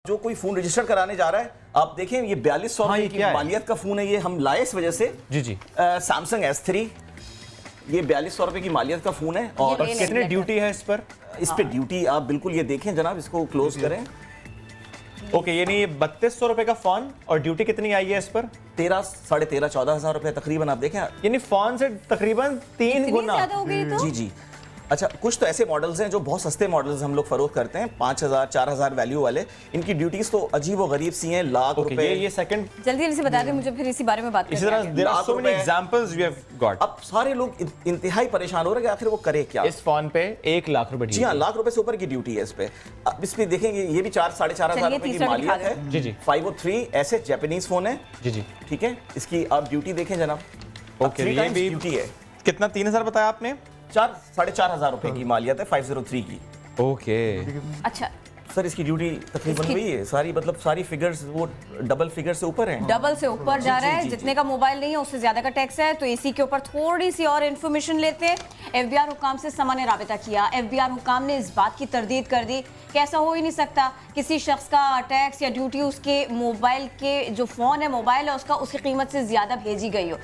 जो कोई phone register कराने जा रहा है, आप देखें ये 4200 हाँ, ये की क्या है? मालियत का फोन है। ये हम लाए इस वजह से जी जी। सैमसंग S3, ये 4200 रुपए की मालियत का फोन है। और ले कितनी लें। ड्यूटी है इस पर? इस पे ड्यूटी आप बिल्कुल ये देखें जनाब, इसको क्लोज करें। ओके, यानी 3200 रुपए का फोन और ड्यूटी कितनी आई है इस पर? 13, 13,500, 14,000 रुपए तकरीबन आप देखें। यानी फोन से तकरीबन 3 इतनी गुना। ज्यादा हो गई तो जी जी। अच्छा, कुछ तो ऐसे मॉडल्स हैं जो बहुत सस्ते मॉडल्स हम लोग फरोख्त करते हैं, 5,000, 4,000 वैल्यू वाले। इनकी ड्यूटीज तो अजीब व गरीब सी हैं, लाख ओके, रुपए। ये सेकंड। जल्दी जल्दी से बता दें मुझे, फिर इसी बारे में बात इसी करेंगे तरह आगे। There are lakh so many रुपए। Examples we have got. अब सारे लोग इंतहाई परेशान हो रहे हैं कि आखिर वो करे क्या। इस फोन पे 1 लाख रुपए जी हाँ, लाख रुपए से ऊपर की ड्यूटी है इस पे। अब इस पे देखेंगे ये भी 4, 4,500 चलिए, रुपए की तीसरा मालियत दिखा है। जी जी। 503 ऐसे जापानीज फोन है। जी जी। ठीक है, इसकी आप ड्यूटी देखें जनाब। ओके, ये भी ड्यूटी है। कितना? 3000 बताया आपने? 4, 4,500 रुपए की मालियत है 503 की। ओके। अच्छा, सर इसकी ड्यूटी तकरीबन इसकी- वही है सारी, मतलब सारी फिगर्स वो डबल फिगर से ऊपर हैं। डबल से ऊपर जा रहा है। जी, जी, जितने का मोबाइल नहीं है उससे ज्यादा का टैक्स है। तो इसी के ऊपर थोड़ी सी और इन्फॉर्मेशन लेते हैं। FBI हुकाम से समा ने राबिता किया। FBI हुकाम ने इस बात की तरदीद कर दी कि ऐसा हो ही नहीं सकता, किसी शख्स का टैक्स या ड्यूटी उसके मोबाइल के जो फोन है, मोबाइल है उसका, उसकी कीमत से ज्यादा भेजी गई हो।